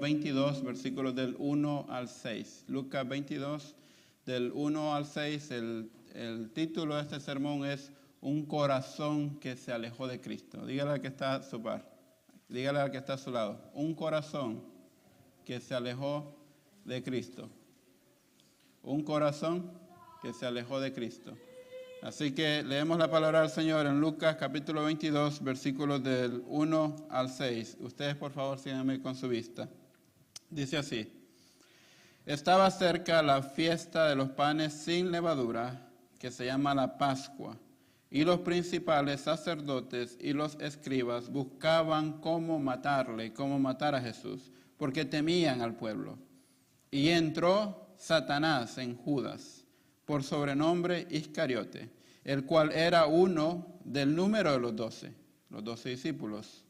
22, versículos del 1 al 6. Lucas 22, del 1 al 6, el título de este sermón es Un corazón que se alejó de Cristo. Dígale al que está a su par, dígale al que está a su lado, un corazón que se alejó de Cristo. Un corazón que se alejó de Cristo. Así que leemos la palabra del Señor en Lucas capítulo 22, versículos del 1 al 6. Ustedes por favor síganme con su vista. Dice así: Estaba cerca la fiesta de los panes sin levadura, que se llama la Pascua, y los principales sacerdotes y los escribas buscaban cómo matarle, cómo matar a Jesús, porque temían al pueblo. Y entró Satanás en Judas, por sobrenombre Iscariote, el cual era uno del número de los 12 discípulos.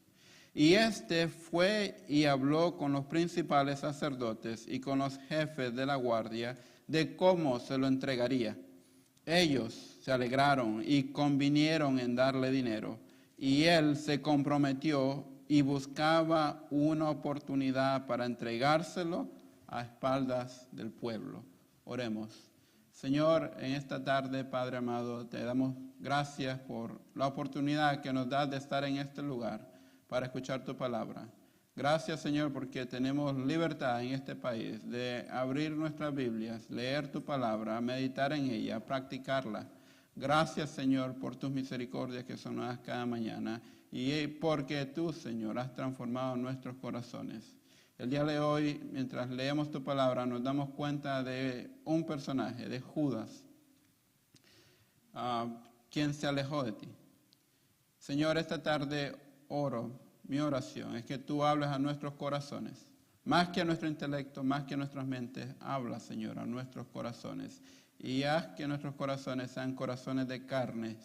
Y éste fue y habló con los principales sacerdotes y con los jefes de la guardia de cómo se lo entregaría. Ellos se alegraron y convinieron en darle dinero, y él se comprometió y buscaba una oportunidad para entregárselo a espaldas del pueblo. Oremos. Señor, en esta tarde, Padre amado, te damos gracias por la oportunidad que nos das de estar en este lugar para escuchar tu palabra. Gracias, Señor, porque tenemos libertad en este país de abrir nuestras Biblias, leer tu palabra, meditar en ella, practicarla. Gracias, Señor, por tus misericordias que son nuevas cada mañana y porque tú, Señor, has transformado nuestros corazones. El día de hoy, mientras leemos tu palabra, nos damos cuenta de un personaje, de Judas, quien se alejó de ti. Señor, esta tarde oro, mi oración es que tú hables a nuestros corazones, más que a nuestro intelecto, más que a nuestras mentes. Habla, Señor, a nuestros corazones y haz que nuestros corazones sean corazones de carne,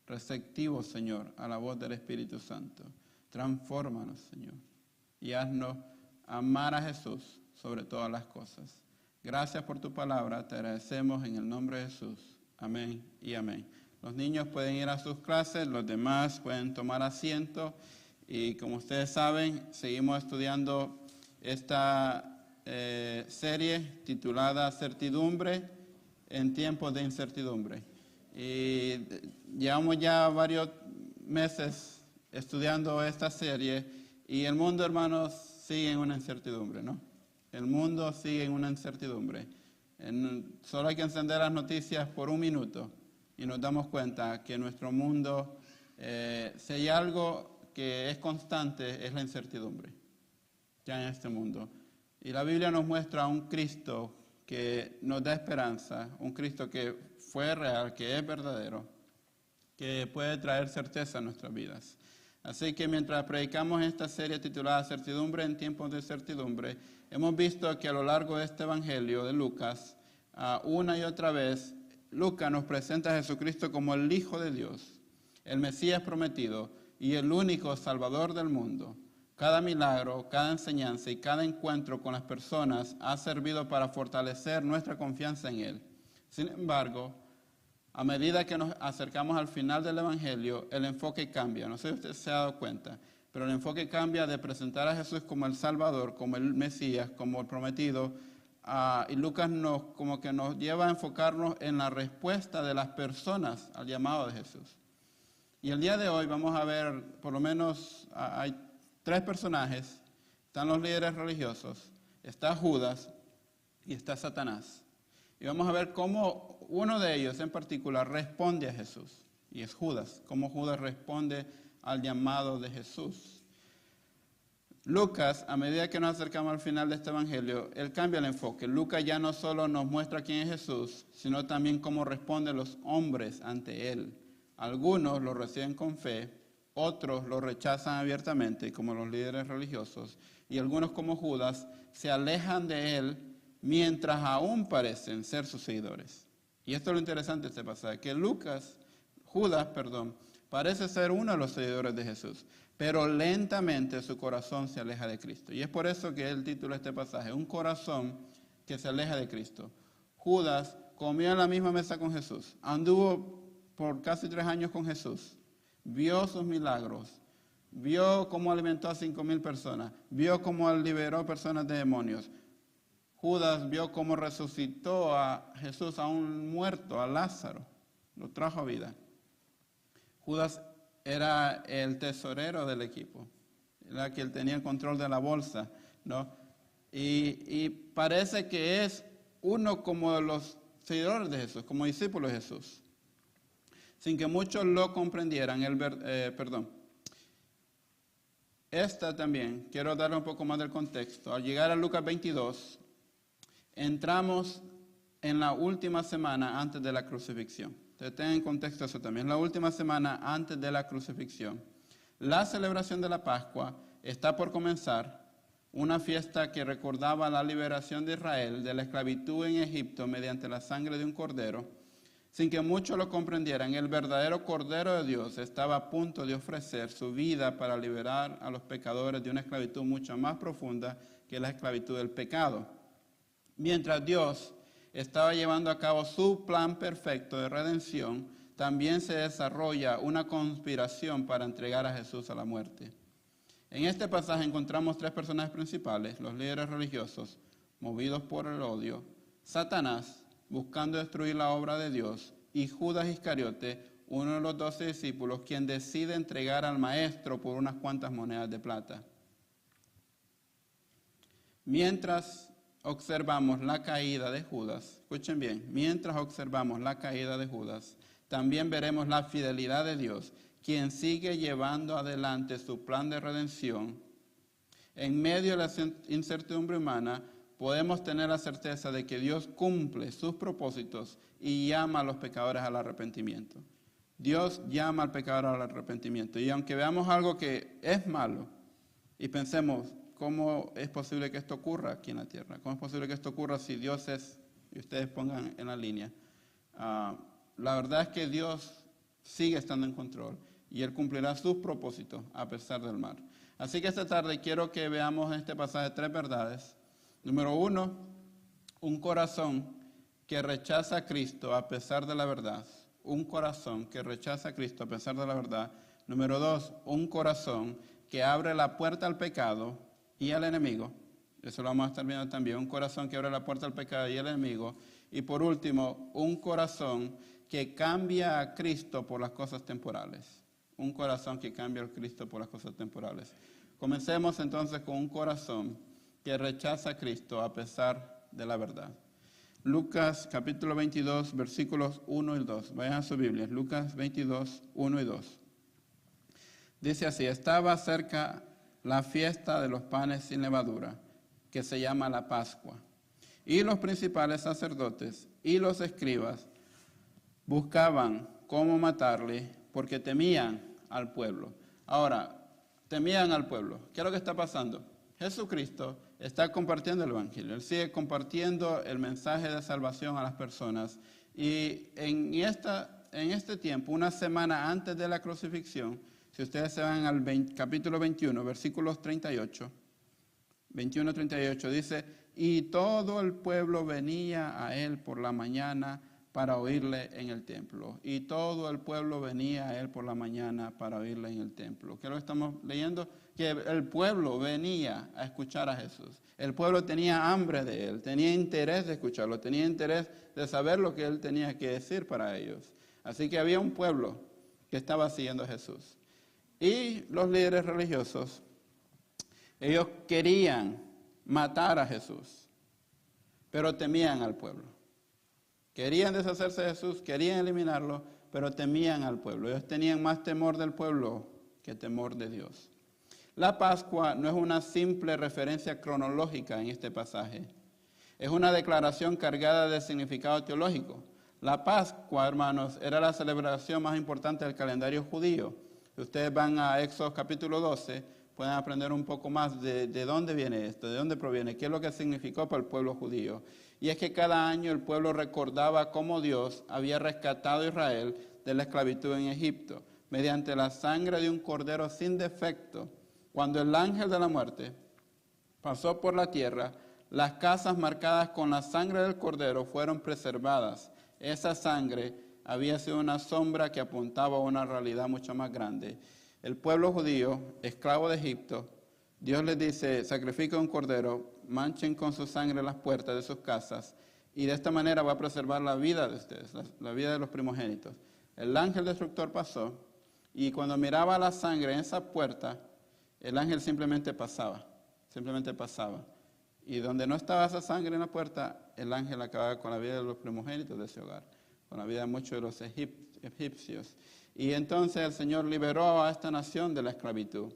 receptivos, Señor, a la voz del Espíritu Santo. Transfórmanos, Señor, y haznos amar a Jesús sobre todas las cosas. Gracias por tu palabra, te agradecemos en el nombre de Jesús. Amén y amén. Los niños pueden ir a sus clases, los demás pueden tomar asiento y como ustedes saben, seguimos estudiando esta serie titulada Certidumbre en tiempos de incertidumbre. Y llevamos ya varios meses estudiando esta serie y el mundo, hermanos, sigue en una incertidumbre, ¿no? El mundo sigue en una incertidumbre. Solo hay que encender las noticias por un minuto y nos damos cuenta que nuestro mundo, si hay algo que es constante, es la incertidumbre, ya en este mundo. Y la Biblia nos muestra a un Cristo que nos da esperanza, un Cristo que fue real, que es verdadero, que puede traer certeza a nuestras vidas. Así que mientras predicamos esta serie titulada Certidumbre en tiempos de certidumbre, hemos visto que a lo largo de este evangelio de Lucas, una y otra vez, Lucas nos presenta a Jesucristo como el Hijo de Dios, el Mesías prometido y el único Salvador del mundo. Cada milagro, cada enseñanza y cada encuentro con las personas ha servido para fortalecer nuestra confianza en Él. Sin embargo, a medida que nos acercamos al final del Evangelio, el enfoque cambia. No sé si usted se ha dado cuenta, pero el enfoque cambia de presentar a Jesús como el Salvador, como el Mesías, como el prometido. Y Lucas como que nos lleva a enfocarnos en la respuesta de las personas al llamado de Jesús. Y el día de hoy vamos a ver, por lo menos, hay tres personajes. Están los líderes religiosos, está Judas y está Satanás. Y vamos a ver cómo uno de ellos en particular responde a Jesús. Y es Judas, cómo Judas responde al llamado de Jesús. Lucas, a medida que nos acercamos al final de este evangelio, él cambia el enfoque. Lucas ya no solo nos muestra quién es Jesús, sino también cómo responden los hombres ante él. Algunos lo reciben con fe, otros lo rechazan abiertamente, como los líderes religiosos, y algunos, como Judas, se alejan de él mientras aún parecen ser sus seguidores. Y esto es lo interesante de este pasaje, que Judas, parece ser uno de los seguidores de Jesús, pero lentamente su corazón se aleja de Cristo. Y es por eso que el título de este pasaje, un corazón que se aleja de Cristo. Judas comió en la misma mesa con Jesús, anduvo por casi 3 años con Jesús, vio sus milagros, vio cómo alimentó a 5,000 personas, vio cómo liberó personas de demonios. Judas vio cómo resucitó a Jesús, a un muerto, a Lázaro, lo trajo a vida. Judas era el tesorero del equipo, era quien tenía el control de la bolsa, ¿no? Y parece que es uno como de los seguidores de Jesús, como discípulos de Jesús. Sin que muchos lo comprendieran, Esta también, quiero darle un poco más del contexto. Al llegar a Lucas 22, entramos en la última semana antes de la crucifixión. Ustedes tengan en contexto eso también. La última semana antes de la crucifixión. La celebración de la Pascua está por comenzar, una fiesta que recordaba la liberación de Israel de la esclavitud en Egipto mediante la sangre de un cordero. Sin que muchos lo comprendieran, el verdadero Cordero de Dios estaba a punto de ofrecer su vida para liberar a los pecadores de una esclavitud mucho más profunda que la esclavitud del pecado. Mientras Dios estaba llevando a cabo su plan perfecto de redención, también se desarrolla una conspiración para entregar a Jesús a la muerte. En este pasaje encontramos tres personajes principales: los líderes religiosos, movidos por el odio; Satanás, buscando destruir la obra de Dios; y Judas Iscariote, uno de los 12 discípulos, quien decide entregar al maestro por unas cuantas monedas de plata. Mientras observamos la caída de Judas, escuchen bien, mientras observamos la caída de Judas, también veremos la fidelidad de Dios, quien sigue llevando adelante su plan de redención. En medio de la incertidumbre humana, podemos tener la certeza de que Dios cumple sus propósitos y llama a los pecadores al arrepentimiento. Dios llama al pecador al arrepentimiento. Y aunque veamos algo que es malo y pensemos, ¿cómo es posible que esto ocurra aquí en la tierra? ¿Cómo es posible que esto ocurra si Dios es, y ustedes pongan en la línea? La verdad es que Dios sigue estando en control y Él cumplirá sus propósitos a pesar del mal. Así que esta tarde quiero que veamos en este pasaje tres verdades. Número 1, un corazón que rechaza a Cristo a pesar de la verdad. Un corazón que rechaza a Cristo a pesar de la verdad. Número 2, un corazón que abre la puerta al pecado y al enemigo. Eso lo vamos a estar viendo también. Un corazón que abre la puerta al pecado y al enemigo. Y por último, un corazón que cambia a Cristo por las cosas temporales. Un corazón que cambia a Cristo por las cosas temporales. Comencemos entonces con un corazón que rechaza a Cristo a pesar de la verdad. Lucas capítulo 22, versículos 1 y 2. Vayan a su Biblia. Lucas 22, 1 y 2. Dice así: estaba cerca la fiesta de los panes sin levadura, que se llama la Pascua. Y los principales sacerdotes y los escribas buscaban cómo matarle, porque temían al pueblo. Ahora, temían al pueblo. ¿Qué es lo que está pasando? Jesucristo está compartiendo el Evangelio. Él sigue compartiendo el mensaje de salvación a las personas. Y en este tiempo, una semana antes de la crucifixión, si ustedes se van al capítulo 21, versículos 38, 21-38, dice: y todo el pueblo venía a él por la mañana para oírle en el templo. Y todo el pueblo venía a él por la mañana para oírle en el templo. ¿Qué es lo que estamos leyendo? Que el pueblo venía a escuchar a Jesús. El pueblo tenía hambre de él, tenía interés de escucharlo, tenía interés de saber lo que él tenía que decir para ellos. Así que había un pueblo que estaba siguiendo a Jesús. Y los líderes religiosos, ellos querían matar a Jesús, pero temían al pueblo. Querían deshacerse de Jesús, querían eliminarlo, pero temían al pueblo. Ellos tenían más temor del pueblo que temor de Dios. La Pascua no es una simple referencia cronológica en este pasaje. Es una declaración cargada de significado teológico. La Pascua, hermanos, era la celebración más importante del calendario judío. Si ustedes van a Éxodo capítulo 12, pueden aprender un poco más de dónde viene esto, de dónde proviene, qué es lo que significó para el pueblo judío. Y es que cada año el pueblo recordaba cómo Dios había rescatado a Israel de la esclavitud en Egipto, mediante la sangre de un cordero sin defecto. Cuando el ángel de la muerte pasó por la tierra, las casas marcadas con la sangre del cordero fueron preservadas. Esa sangre había sido una sombra que apuntaba a una realidad mucho más grande. El pueblo judío, esclavo de Egipto, Dios les dice, sacrifiquen un cordero, manchen con su sangre las puertas de sus casas, y de esta manera va a preservar la vida de ustedes, la vida de los primogénitos. El ángel destructor pasó, y cuando miraba la sangre en esa puerta, el ángel simplemente pasaba. Y donde no estaba esa sangre en la puerta, el ángel acababa con la vida de los primogénitos de ese hogar, con la vida de muchos de los egipcios. Y entonces el Señor liberó a esta nación de la esclavitud.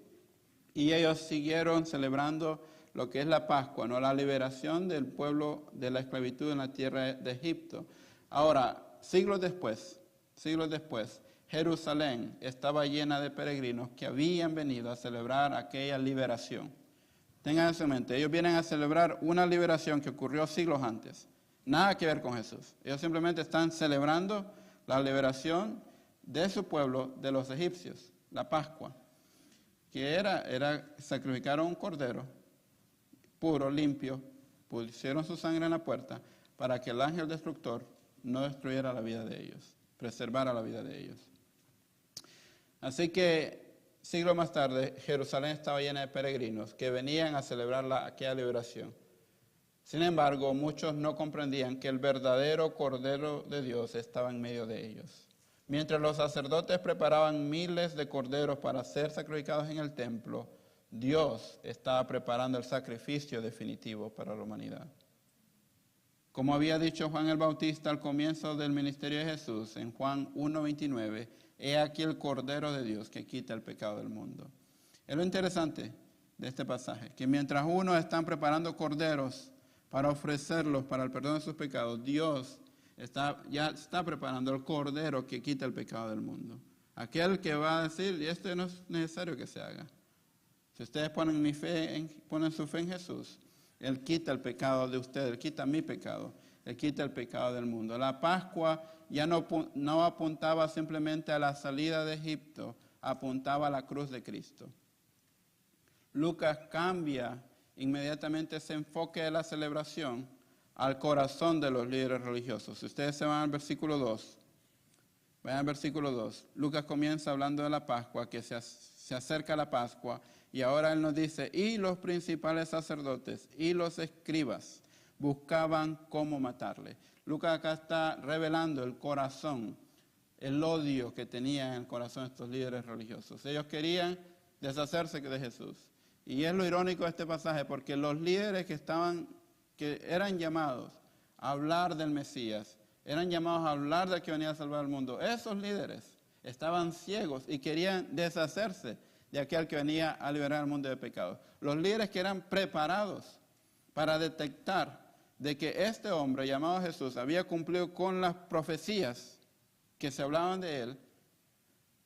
Y ellos siguieron celebrando lo que es la Pascua, ¿no? La liberación del pueblo de la esclavitud en la tierra de Egipto. Ahora, siglos después, Jerusalén estaba llena de peregrinos que habían venido a celebrar aquella liberación. Tengan eso en mente, ellos vienen a celebrar una liberación que ocurrió siglos antes. Nada que ver con Jesús. Ellos simplemente están celebrando la liberación de su pueblo, de los egipcios, la Pascua, que era sacrificar un cordero puro, limpio, pusieron su sangre en la puerta para que el ángel destructor no destruyera la vida de ellos, preservara la vida de ellos. Así que siglos más tarde, Jerusalén estaba llena de peregrinos que venían a celebrar aquella liberación. Sin embargo, muchos no comprendían que el verdadero Cordero de Dios estaba en medio de ellos. Mientras los sacerdotes preparaban miles de corderos para ser sacrificados en el templo, Dios estaba preparando el sacrificio definitivo para la humanidad. Como había dicho Juan el Bautista al comienzo del ministerio de Jesús, en Juan 1:29, he aquí el Cordero de Dios que quita el pecado del mundo. Es lo interesante de este pasaje, que mientras unos están preparando corderos para ofrecerlos para el perdón de sus pecados, Dios ya está preparando el Cordero que quita el pecado del mundo. Aquel que va a decir, y esto no es necesario que se haga. Si ustedes ponen su fe en Jesús, Él quita el pecado de ustedes, Él quita mi pecado, Él quita el pecado del mundo. La Pascua ya no apuntaba simplemente a la salida de Egipto, apuntaba a la cruz de Cristo. Lucas cambia inmediatamente ese enfoque de la celebración al corazón de los líderes religiosos. Si ustedes se van al versículo 2, vayan al versículo 2. Lucas comienza hablando de la Pascua, que se acerca la Pascua, y ahora él nos dice, y los principales sacerdotes y los escribas buscaban cómo matarle. Lucas acá está revelando el corazón, el odio que tenían en el corazón de estos líderes religiosos. Ellos querían deshacerse de Jesús. Y es lo irónico de este pasaje, porque los líderes que eran llamados a hablar del Mesías, eran llamados a hablar del que venía a salvar al mundo, esos líderes estaban ciegos y querían deshacerse de aquel que venía a liberar al mundo de pecados. Los líderes que eran preparados para detectar de que este hombre llamado Jesús había cumplido con las profecías que se hablaban de él,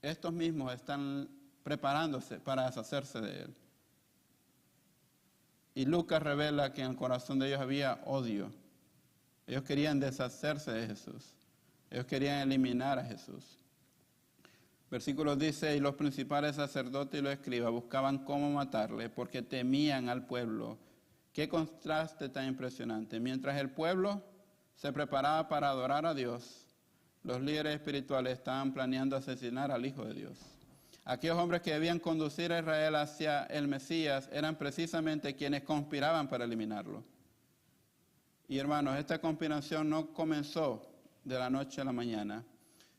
estos mismos están preparándose para deshacerse de él. Y Lucas revela que en el corazón de ellos había odio. Ellos querían deshacerse de Jesús. Ellos querían eliminar a Jesús. Versículo dice, y los principales sacerdotes y los escribas buscaban cómo matarle porque temían al pueblo. Qué contraste tan impresionante. Mientras el pueblo se preparaba para adorar a Dios, los líderes espirituales estaban planeando asesinar al Hijo de Dios. Aquellos hombres que debían conducir a Israel hacia el Mesías eran precisamente quienes conspiraban para eliminarlo. Y hermanos, esta conspiración no comenzó de la noche a la mañana,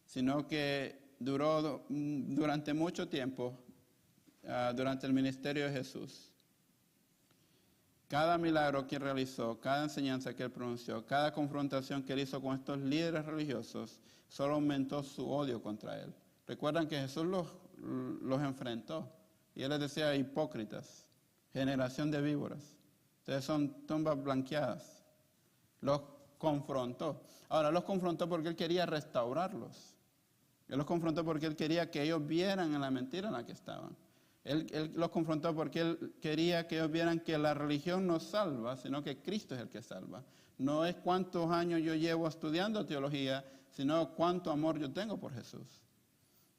sino que duró durante mucho tiempo, durante el ministerio de Jesús. Cada milagro que él realizó, cada enseñanza que él pronunció, cada confrontación que él hizo con estos líderes religiosos, solo aumentó su odio contra él. Recuerdan que Jesús los enfrentó y él les decía, hipócritas, generación de víboras, ustedes son tumbas blanqueadas. Los confrontó. Ahora, los confrontó porque él quería restaurarlos. Él los confrontó porque él quería que ellos vieran en la mentira en la que estaban. Él los confrontó porque él quería que ellos vieran que la religión no salva, sino que Cristo es el que salva. No es cuántos años yo llevo estudiando teología, sino cuánto amor yo tengo por Jesús.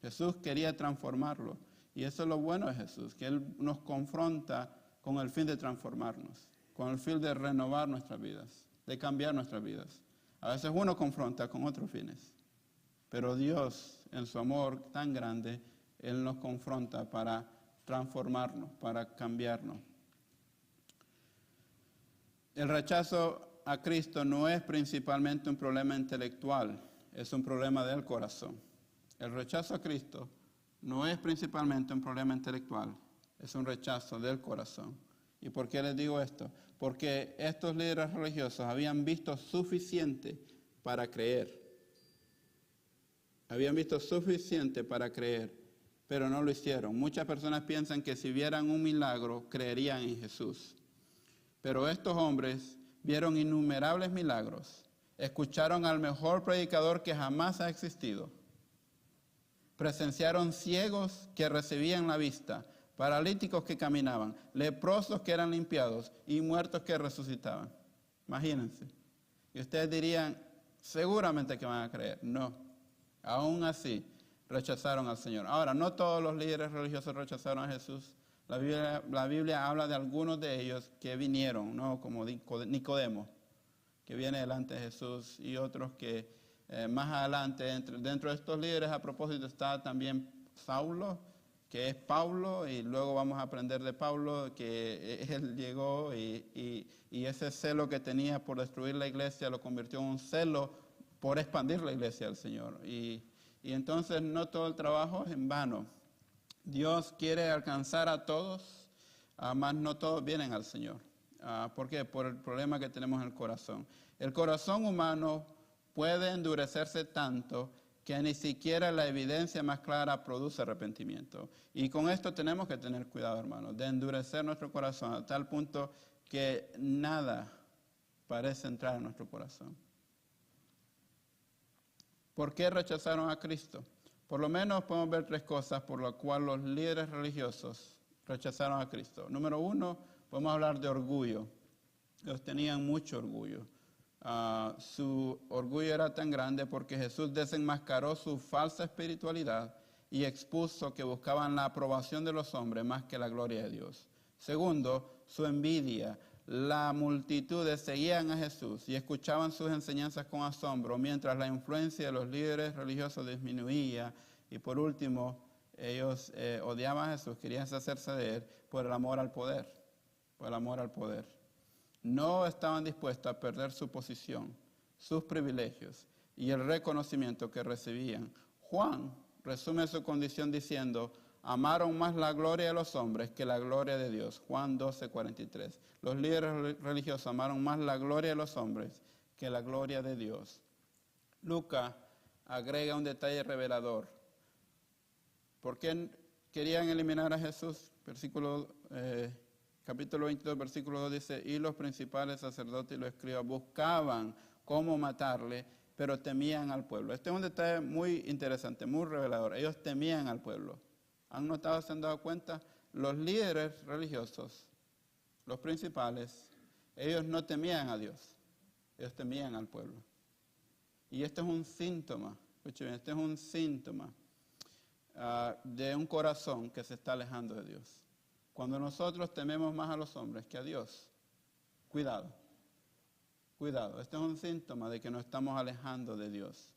Jesús quería transformarlo. Y eso es lo bueno de Jesús, que Él nos confronta con el fin de transformarnos, con el fin de renovar nuestras vidas, de cambiar nuestras vidas. A veces uno confronta con otros fines, pero Dios, en su amor tan grande, Él nos confronta para transformarnos, para cambiarnos. El rechazo a Cristo no es principalmente un problema intelectual, es un problema del corazón. El rechazo a Cristo no es principalmente un problema intelectual, es un rechazo del corazón. ¿Y por qué les digo esto? Porque estos líderes religiosos habían visto suficiente para creer. Habían visto suficiente para creer, pero no lo hicieron. Muchas personas piensan que si vieran un milagro, creerían en Jesús. Pero estos hombres vieron innumerables milagros, escucharon al mejor predicador que jamás ha existido, presenciaron ciegos que recibían la vista, paralíticos que caminaban, leprosos que eran limpiados y muertos que resucitaban. Imagínense. Y ustedes dirían, seguramente que van a creer. No. Aún así, rechazaron al Señor. Ahora, no todos los líderes religiosos rechazaron a Jesús. La Biblia habla de algunos de ellos que vinieron, ¿no? Como Nicodemo, que viene delante de Jesús, y otros que más adelante, dentro de estos líderes, a propósito, está también Saulo, que es Pablo, y luego vamos a aprender de Pablo que él llegó y ese celo que tenía por destruir la iglesia lo convirtió en un celo por expandir la iglesia del Señor. Y entonces no todo el trabajo es en vano. Dios quiere alcanzar a todos, mas no todos vienen al Señor. ¿Por qué? Por el problema que tenemos en el corazón. El corazón humano puede endurecerse tanto que ni siquiera la evidencia más clara produce arrepentimiento. Y con esto tenemos que tener cuidado, hermanos, de endurecer nuestro corazón a tal punto que nada parece entrar en nuestro corazón. ¿Por qué rechazaron a Cristo? Por lo menos podemos ver tres cosas por las cuales los líderes religiosos rechazaron a Cristo. Número uno, podemos hablar de orgullo. Ellos tenían mucho orgullo. Su orgullo era tan grande porque Jesús desenmascaró su falsa espiritualidad y expuso que buscaban la aprobación de los hombres más que la gloria de Dios. Segundo, su envidia. La multitud seguían a Jesús y escuchaban sus enseñanzas con asombro, mientras la influencia de los líderes religiosos disminuía. Y por último, ellos odiaban a Jesús, querían hacerse de él por el amor al poder, por el amor al poder. No estaban dispuestos a perder su posición, sus privilegios y el reconocimiento que recibían. Juan resume su condición diciendo: amaron más la gloria de los hombres que la gloria de Dios. Juan 12:43. Los líderes religiosos amaron más la gloria de los hombres que la gloria de Dios. Lucas agrega un detalle revelador. ¿Por qué querían eliminar a Jesús? Capítulo 22, versículo 2 dice: y los principales sacerdotes y los escribas buscaban cómo matarle, pero temían al pueblo. Este es un detalle muy interesante, muy revelador. Ellos temían al pueblo. ¿Han notado, se han dado cuenta? Los líderes religiosos, los principales, ellos no temían a Dios, ellos temían al pueblo. Y este es un síntoma, escuchen bien, este es un síntoma de un corazón que se está alejando de Dios. Cuando nosotros tememos más a los hombres que a Dios, cuidado, cuidado. Este es un síntoma de que nos estamos alejando de Dios.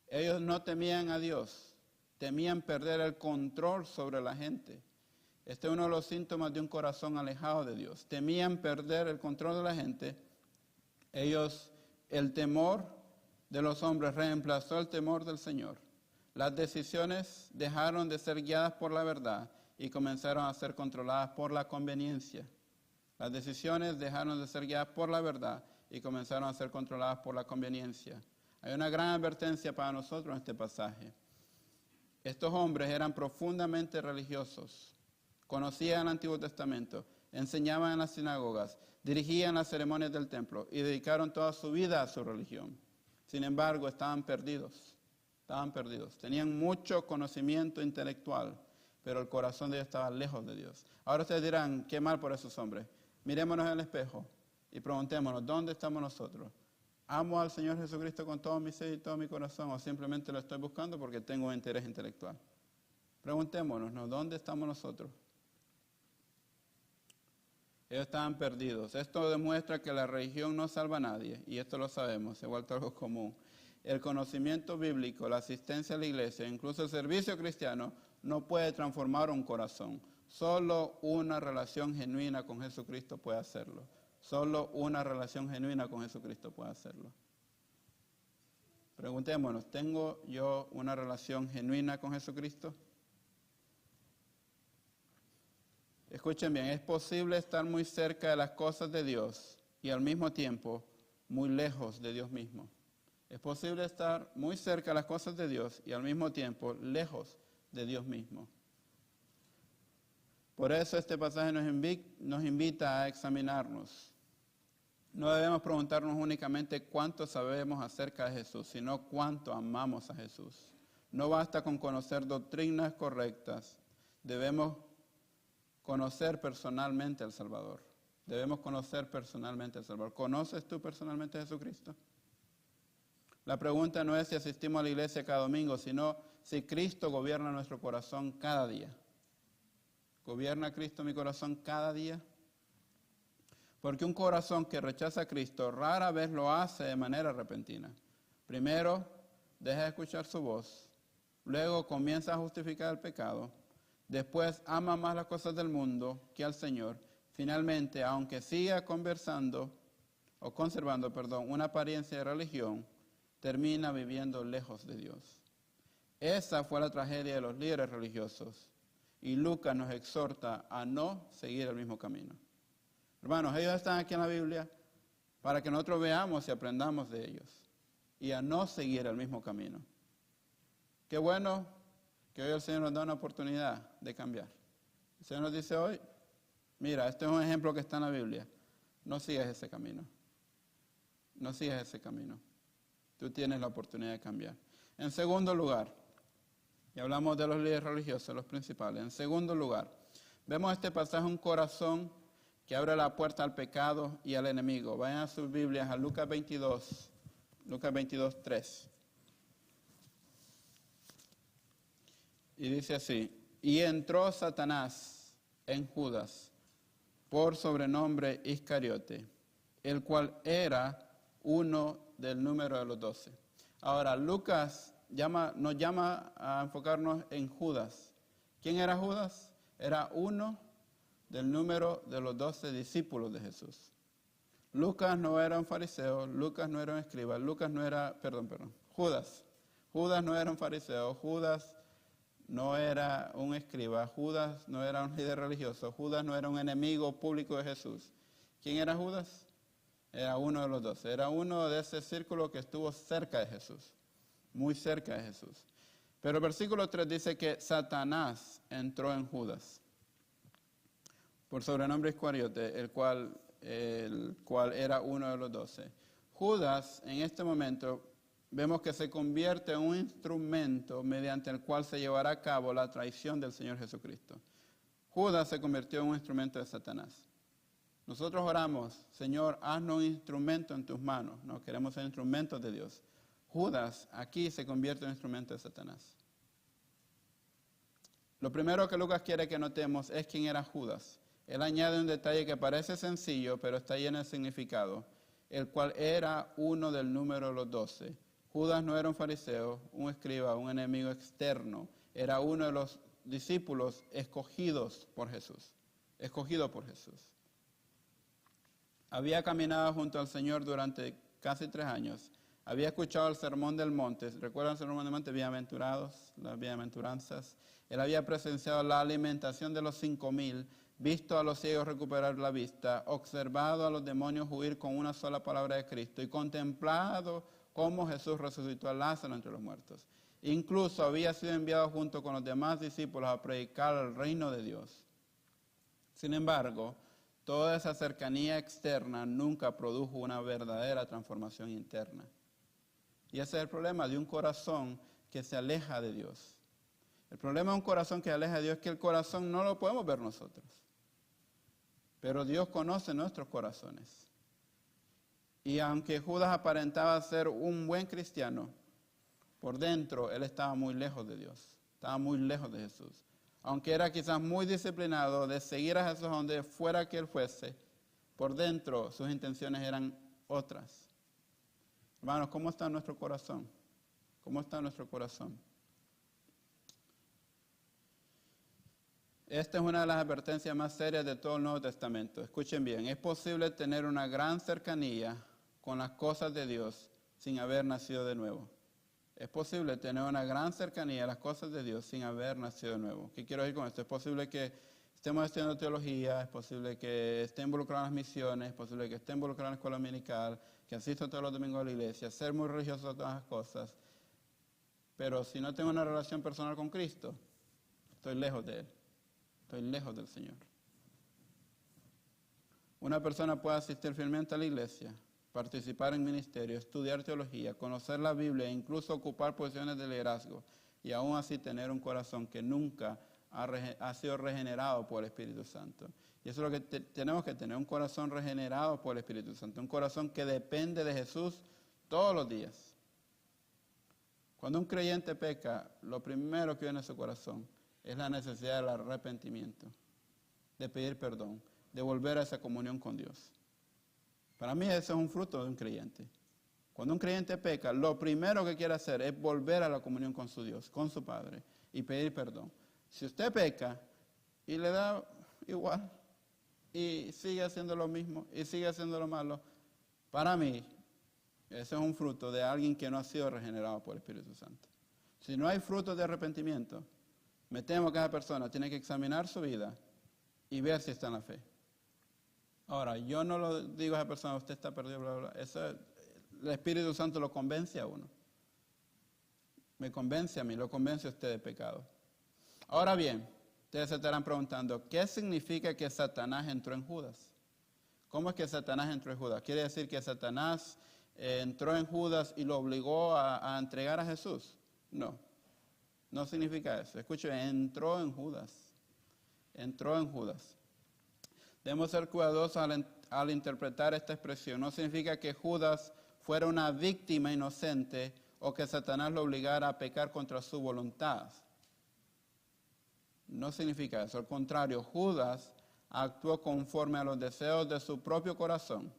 Ellos no temían a Dios, temían perder el control sobre la gente. Este es uno de los síntomas de un corazón alejado de Dios. Temían perder el control de la gente. El temor de los hombres reemplazó el temor del Señor. Las decisiones dejaron de ser guiadas por la verdad y comenzaron a ser controladas por la conveniencia. Las decisiones dejaron de ser guiadas por la verdad y comenzaron a ser controladas por la conveniencia. Hay una gran advertencia para nosotros en este pasaje. Estos hombres eran profundamente religiosos, conocían el Antiguo Testamento, enseñaban en las sinagogas, dirigían las ceremonias del templo y dedicaron toda su vida a su religión. Sin embargo, estaban perdidos, tenían mucho conocimiento intelectual, pero el corazón de ellos estaba lejos de Dios. Ahora ustedes dirán, qué mal por esos hombres. Mirémonos en el espejo y preguntémonos, ¿dónde estamos nosotros? ¿Amo al Señor Jesucristo con todo mi ser y todo mi corazón o simplemente lo estoy buscando porque tengo un interés intelectual? Preguntémonos, ¿no? ¿Dónde estamos nosotros? Ellos estaban perdidos. Esto demuestra que la religión no salva a nadie, y esto lo sabemos, se ha vuelto algo común. El conocimiento bíblico, la asistencia a la iglesia, incluso el servicio cristiano, no puede transformar un corazón. Solo una relación genuina con Jesucristo puede hacerlo. Solo una relación genuina con Jesucristo puede hacerlo. Preguntémonos, ¿tengo yo una relación genuina con Jesucristo? Escuchen bien, es posible estar muy cerca de las cosas de Dios y al mismo tiempo muy lejos de Dios mismo. Es posible estar muy cerca de las cosas de Dios y al mismo tiempo lejos de Dios mismo. Por eso este pasaje nos invita a examinarnos. No debemos preguntarnos únicamente cuánto sabemos acerca de Jesús, sino cuánto amamos a Jesús. No basta con conocer doctrinas correctas, debemos conocer personalmente al Salvador. Debemos conocer personalmente al Salvador. ¿Conoces tú personalmente a Jesucristo? La pregunta no es si asistimos a la iglesia cada domingo, sino si Cristo gobierna nuestro corazón cada día. ¿Gobierna Cristo mi corazón cada día? Porque un corazón que rechaza a Cristo rara vez lo hace de manera repentina. Primero, deja de escuchar su voz. Luego comienza a justificar el pecado. Después ama más las cosas del mundo que al Señor. Finalmente, aunque siga conservando una apariencia de religión, termina viviendo lejos de Dios. Esa fue la tragedia de los líderes religiosos. Y Lucas nos exhorta a no seguir el mismo camino. Hermanos, ellos están aquí en la Biblia para que nosotros veamos y aprendamos de ellos. Y a no seguir el mismo camino. Qué bueno que hoy el Señor nos da una oportunidad de cambiar. El Señor nos dice hoy, mira, este es un ejemplo que está en la Biblia. No sigas ese camino. No sigas ese camino. Tú tienes la oportunidad de cambiar. En segundo lugar, y hablamos de los líderes religiosos, los principales. En segundo lugar, vemos este pasaje, un corazón que abre la puerta al pecado y al enemigo. Vayan a sus Biblias a Lucas 22, 3. Y dice así, y entró Satanás en Judas, por sobrenombre Iscariote, el cual era uno del número de los 12. Ahora, Lucas nos llama a enfocarnos en Judas. ¿Quién era Judas? Era uno del número de los 12 discípulos de Jesús. Lucas no era un fariseo, Lucas no era un escriba, Judas. Judas no era un fariseo, Judas no era un escriba, Judas no era un líder religioso, Judas no era un enemigo público de Jesús. ¿Quién era Judas? Era uno de los 12, era uno de ese círculo que estuvo cerca de Jesús, muy cerca de Jesús. Pero el versículo 3 dice que Satanás entró en Judas, por sobrenombre Iscariote, el cual era uno de los 12. Judas, en este momento, vemos que se convierte en un instrumento mediante el cual se llevará a cabo la traición del Señor Jesucristo. Judas se convirtió en un instrumento de Satanás. Nosotros oramos, Señor, haznos un instrumento en tus manos. No queremos ser instrumentos de Dios. Judas aquí se convierte en un instrumento de Satanás. Lo primero que Lucas quiere que notemos es quién era Judas. Él añade un detalle que parece sencillo, pero está lleno de significado, el cual era uno del número de los 12. Judas no era un fariseo, un escriba, un enemigo externo. Era uno de los discípulos escogidos por Jesús. Escogido por Jesús. Había caminado junto al Señor durante casi 3 años. Había escuchado el sermón del monte. ¿Recuerdan el sermón del monte? Bienaventurados, las bienaventuranzas. Él había presenciado la alimentación de los 5,000, visto a los ciegos recuperar la vista, observado a los demonios huir con una sola palabra de Cristo y contemplado cómo Jesús resucitó a Lázaro entre los muertos. Incluso había sido enviado junto con los demás discípulos a predicar el reino de Dios. Sin embargo, toda esa cercanía externa nunca produjo una verdadera transformación interna. Y ese es el problema de un corazón que se aleja de Dios. El problema de un corazón que se aleja de Dios es que el corazón no lo podemos ver nosotros. Pero Dios conoce nuestros corazones. Y aunque Judas aparentaba ser un buen cristiano, por dentro él estaba muy lejos de Dios. Estaba muy lejos de Jesús. Aunque era quizás muy disciplinado de seguir a Jesús donde fuera que él fuese, por dentro sus intenciones eran otras. Hermanos, ¿cómo está nuestro corazón? ¿Cómo está nuestro corazón? Esta es una de las advertencias más serias de todo el Nuevo Testamento. Escuchen bien, es posible tener una gran cercanía con las cosas de Dios sin haber nacido de nuevo. Es posible tener una gran cercanía a las cosas de Dios sin haber nacido de nuevo. ¿Qué quiero decir con esto? Es posible que estemos estudiando teología, es posible que esté involucrado en las misiones, es posible que esté involucrado en la escuela dominical, que asista todos los domingos a la iglesia, ser muy religioso de todas las cosas. Pero si no tengo una relación personal con Cristo, estoy lejos de Él. Estoy lejos del Señor. Una persona puede asistir fielmente a la iglesia, participar en ministerio, estudiar teología, conocer la Biblia e incluso ocupar posiciones de liderazgo y aún así tener un corazón que nunca ha sido regenerado por el Espíritu Santo. Y eso es lo que tenemos que tener, un corazón regenerado por el Espíritu Santo, un corazón que depende de Jesús todos los días. Cuando un creyente peca, lo primero que viene a su corazón es la necesidad del arrepentimiento, de pedir perdón, de volver a esa comunión con Dios. Para mí eso es un fruto de un creyente. Cuando un creyente peca, lo primero que quiere hacer es volver a la comunión con su Dios, con su Padre, y pedir perdón. Si usted peca y le da igual, y sigue haciendo lo mismo, y sigue haciendo lo malo, para mí, ese es un fruto de alguien que no ha sido regenerado por el Espíritu Santo. Si no hay fruto de arrepentimiento, me temo que esa persona tiene que examinar su vida y ver si está en la fe. Ahora, yo no lo digo a esa persona, usted está perdido, bla, bla, bla. Eso, el Espíritu Santo lo convence a uno. Me convence a mí, lo convence a usted de pecado. Ahora bien, ustedes se estarán preguntando, ¿qué significa que Satanás entró en Judas? ¿Cómo es que Satanás entró en Judas? ¿Quiere decir que Satanás entró en Judas y lo obligó a entregar a Jesús? No. No significa eso. Escuchen, entró en Judas. Entró en Judas. Debemos ser cuidadosos al interpretar esta expresión. No significa que Judas fuera una víctima inocente o que Satanás lo obligara a pecar contra su voluntad. No significa eso. Al contrario, Judas actuó conforme a los deseos de su propio corazón.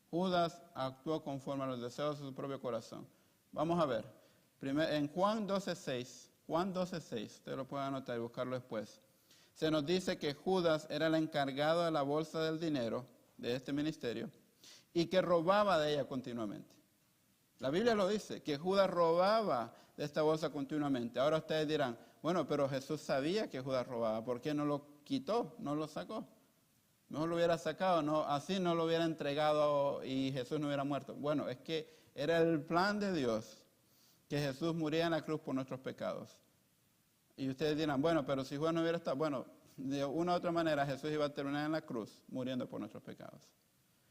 Judas actuó conforme a los deseos de su propio corazón. Vamos a ver. En Juan 12:6. Juan 12:6, usted lo puede anotar y buscarlo después. Se nos dice que Judas era el encargado de la bolsa del dinero de este ministerio y que robaba de ella continuamente. La Biblia lo dice, que Judas robaba de esta bolsa continuamente. Ahora ustedes dirán, bueno, pero Jesús sabía que Judas robaba, ¿por qué no lo quitó, no lo sacó? Mejor lo hubiera sacado, no, así no lo hubiera entregado y Jesús no hubiera muerto. Bueno, es que era el plan de Dios que Jesús muriera en la cruz por nuestros pecados. Y ustedes dirán, bueno, pero si Juan no hubiera estado, bueno, de una u otra manera Jesús iba a terminar en la cruz muriendo por nuestros pecados.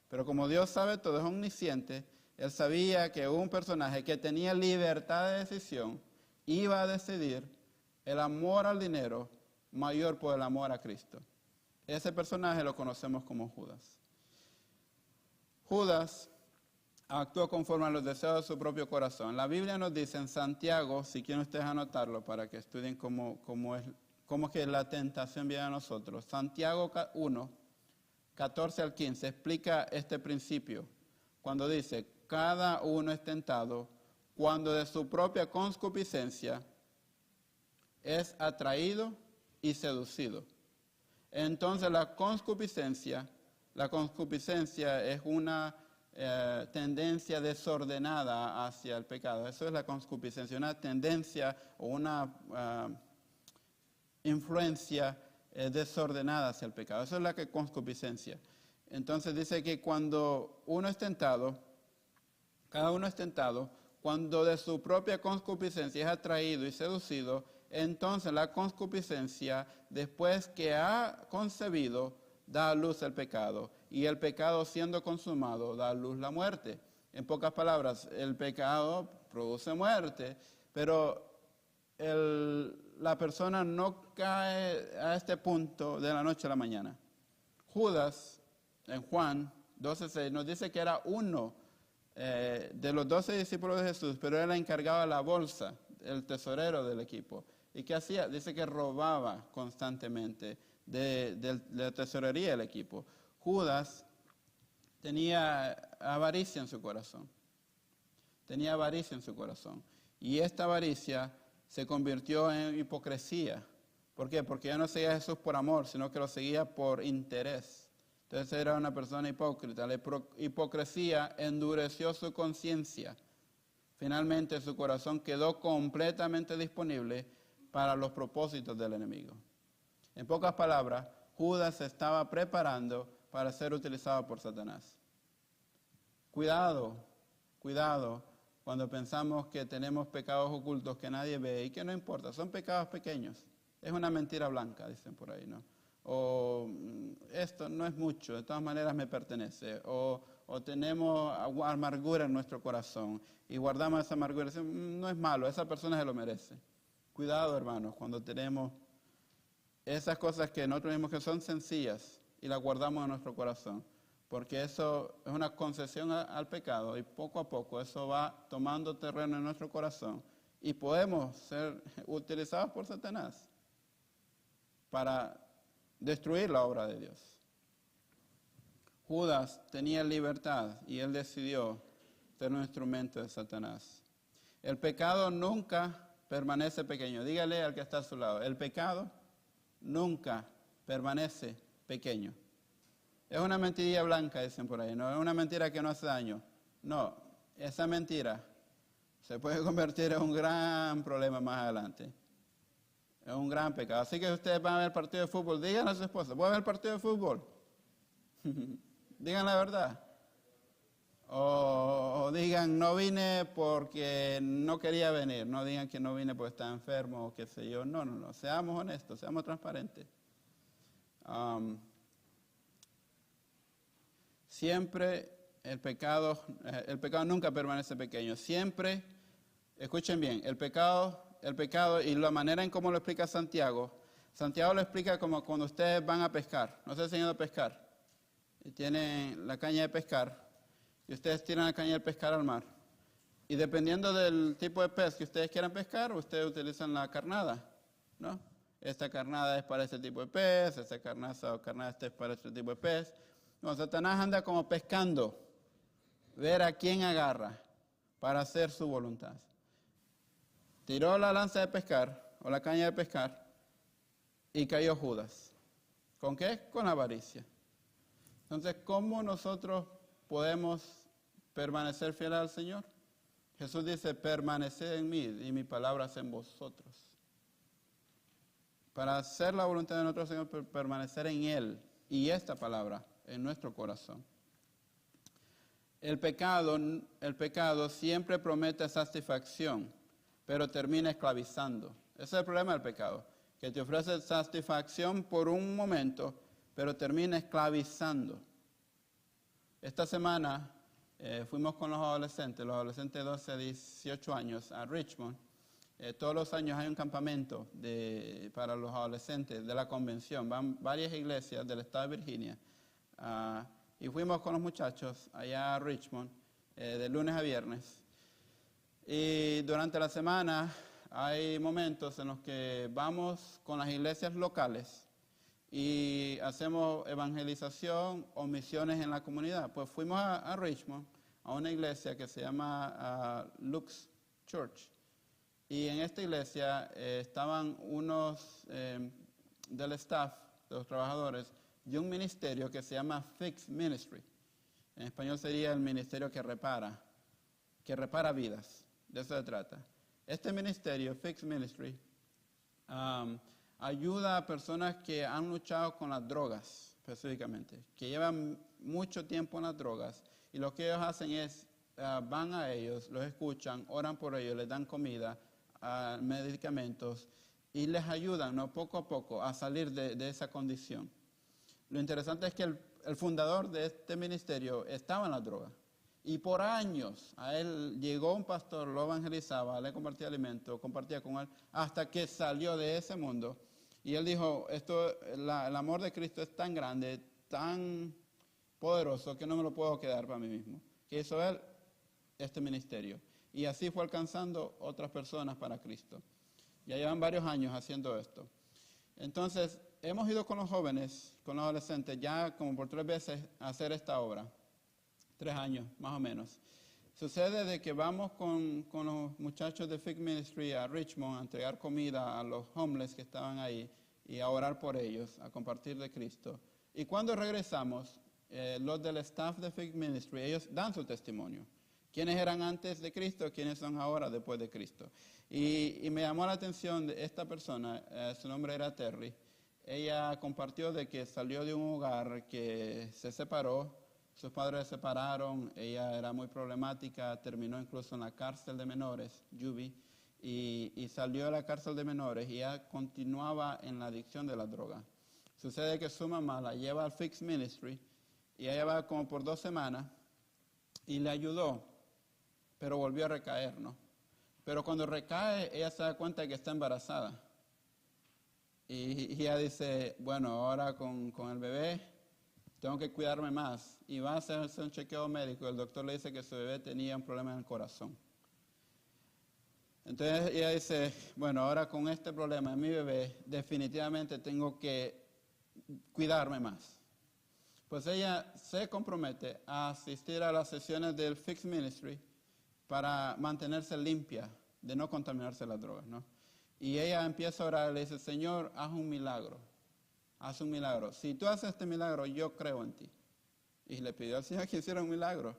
Pero como Dios sabe todo, es omnisciente, Él sabía que un personaje que tenía libertad de decisión iba a decidir el amor al dinero mayor por el amor a Cristo. Ese personaje lo conocemos como Judas. Judas actuó conforme a los deseos de su propio corazón. La Biblia nos dice en Santiago, si quieren ustedes anotarlo para que estudien cómo es que la tentación viene a nosotros. Santiago 1, 14 al 15 explica este principio. Cuando dice, cada uno es tentado cuando de su propia concupiscencia es atraído y seducido. Entonces la concupiscencia es una tendencia desordenada hacia el pecado. Eso es la concupiscencia, una tendencia o una influencia desordenada hacia el pecado. Eso es la concupiscencia. Entonces dice que cuando uno es tentado, cada uno es tentado, cuando de su propia concupiscencia es atraído y seducido, entonces la concupiscencia, después que ha concebido, da a luz el pecado, y el pecado siendo consumado da a luz la muerte. En pocas palabras, el pecado produce muerte, pero la persona no cae a este punto de la noche a la mañana. Judas, en Juan 12:6, nos dice que era uno de los 12 discípulos de Jesús, pero era el encargado de la bolsa, el tesorero del equipo. ¿Y qué hacía? Dice que robaba constantemente de la tesorería del equipo. Judas tenía avaricia en su corazón. Tenía avaricia en su corazón. Y esta avaricia se convirtió en hipocresía, ¿Por qué? Porque yo no seguía a Jesús por amor, sino que lo seguía por interés. Entonces era una persona hipócrita. La hipocresía endureció su conciencia. Finalmente su corazón quedó completamente disponible para los propósitos del enemigo. En pocas palabras, Judas se estaba preparando para ser utilizado por Satanás. Cuidado cuando pensamos que tenemos pecados ocultos que nadie ve y que no importa, son pecados pequeños. Es una mentira blanca, dicen por ahí, ¿no? O esto no es mucho, de todas maneras me pertenece. O tenemos amargura en nuestro corazón y guardamos esa amargura y decimos, no es malo, esa persona se lo merece. Cuidado, hermanos, cuando tenemos esas cosas que nosotros mismos que son sencillas y las guardamos en nuestro corazón. Porque eso es una concesión al pecado y poco a poco eso va tomando terreno en nuestro corazón y podemos ser utilizados por Satanás para destruir la obra de Dios. Judas tenía libertad y él decidió ser un instrumento de Satanás. El pecado nunca permanece pequeño. Dígale al que está a su lado, el pecado nunca permanece pequeño. Es una mentirilla blanca, dicen por ahí, no es una mentira que no hace daño. No, esa mentira se puede convertir en un gran problema más adelante. Es un gran pecado. Así que ustedes van a ver el partido de fútbol, díganle a su esposa, ¿voy a ver el partido de fútbol? Digan la verdad. O digan, no vine porque no quería venir. No digan que no vine porque estaba enfermo o qué sé yo. No. Seamos honestos, seamos transparentes. Siempre el pecado nunca permanece pequeño. Siempre, escuchen bien, el pecado y la manera en cómo lo explica Santiago lo explica como cuando ustedes van a pescar. No sé si han ido a pescar. Y tienen la caña de pescar. Y ustedes tiran la caña de pescar al mar. Y dependiendo del tipo de pez que ustedes quieran pescar, ustedes utilizan la carnada, ¿no? Esta carnada es para este tipo de pez, esta carnada es para este tipo de pez. No, Satanás anda como pescando, ver a quién agarra para hacer su voluntad. Tiró la lanza de pescar, o la caña de pescar, y cayó Judas. ¿Con qué? Con avaricia. Entonces, ¿cómo nosotros podemos permanecer fieles al Señor? Jesús dice, permaneced en mí y mis palabras en vosotros. Para hacer la voluntad de nuestro Señor, permanecer en Él y esta palabra en nuestro corazón. El pecado siempre promete satisfacción, pero termina esclavizando. Ese es el problema del pecado, que te ofrece satisfacción por un momento, pero termina esclavizando. Esta semana fuimos con los adolescentes de 12 a 18 años a Richmond. Todos los años hay un campamento para los adolescentes de la convención. Van varias iglesias del estado de Virginia. Y fuimos con los muchachos allá a Richmond de lunes a viernes. Y durante la semana hay momentos en los que vamos con las iglesias locales y hacemos evangelización o misiones en la comunidad. Pues fuimos a Richmond, a una iglesia que se llama Luke's Church. Y en esta iglesia estaban unos del staff, de los trabajadores, de un ministerio que se llama Fixed Ministry. En español sería el ministerio que repara vidas. De eso se trata. Este ministerio, Fixed Ministry, ayuda a personas que han luchado con las drogas, específicamente, que llevan mucho tiempo en las drogas, y lo que ellos hacen es, van a ellos, los escuchan, oran por ellos, les dan comida, medicamentos, y les ayudan, ¿no?, poco a poco a salir de esa condición. Lo interesante es que el fundador de este ministerio estaba en la droga. Y por años a él llegó un pastor, lo evangelizaba, le compartía alimento, compartía con él, hasta que salió de ese mundo. Y él dijo, el amor de Cristo es tan grande, tan poderoso, que no me lo puedo quedar para mí mismo. Que hizo él este ministerio. Y así fue alcanzando otras personas para Cristo. Ya llevan varios años haciendo esto. Entonces, hemos ido con los jóvenes, con los adolescentes, ya como por 3 veces a hacer esta obra. 3 años, más o menos. Sucede de que vamos con los muchachos de Fixed Ministry a Richmond a entregar comida a los homeless que estaban ahí y a orar por ellos, a compartir de Cristo. Y cuando regresamos, los del staff de Fig Ministry, ellos dan su testimonio. ¿Quiénes eran antes de Cristo? ¿Quiénes son ahora después de Cristo? Y me llamó la atención de esta persona, su nombre era Terry. Ella compartió de que salió de un hogar que se separó, sus padres se separaron, ella era muy problemática, terminó incluso en la cárcel de menores, Yubi, y salió de la cárcel de menores y ella continuaba en la adicción de la droga. Sucede que su mamá la lleva al Fix Ministry y ella va como por 2 semanas y le ayudó, pero volvió a recaer, ¿no? Pero cuando recae, ella se da cuenta de que está embarazada. Y ella dice, bueno, ahora con el bebé tengo que cuidarme más. Y va a hacerse un chequeo médico. El doctor le dice que su bebé tenía un problema en el corazón. Entonces ella dice, bueno, ahora con este problema en mi bebé, definitivamente tengo que cuidarme más. Pues ella se compromete a asistir a las sesiones del Fix Ministry para mantenerse limpia, de no contaminarse las drogas, ¿no? Y ella empieza a orar y le dice, Señor, haz un milagro. Haz un milagro. Si tú haces este milagro, yo creo en ti. Y le pidió al Señor que hiciera un milagro.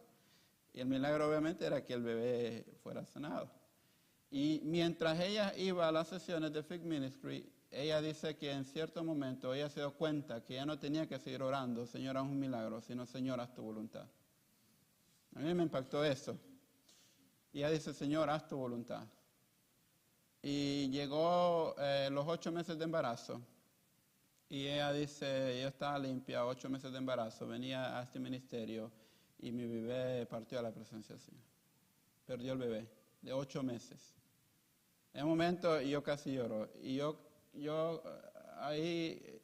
Y el milagro obviamente era que el bebé fuera sanado. Y mientras ella iba a las sesiones de Fig Ministry, ella dice que en cierto momento ella se dio cuenta que ya no tenía que seguir orando, Señor, haz un milagro, sino Señor, haz tu voluntad. A mí me impactó eso. Y ella dice, Señor, haz tu voluntad. Y llegó los 8 meses de embarazo. Y ella dice, yo estaba limpia, 8 meses de embarazo, venía a este ministerio y mi bebé partió a la presencia del Señor. Perdió el bebé de 8 meses. En un momento yo casi lloro. Y yo ahí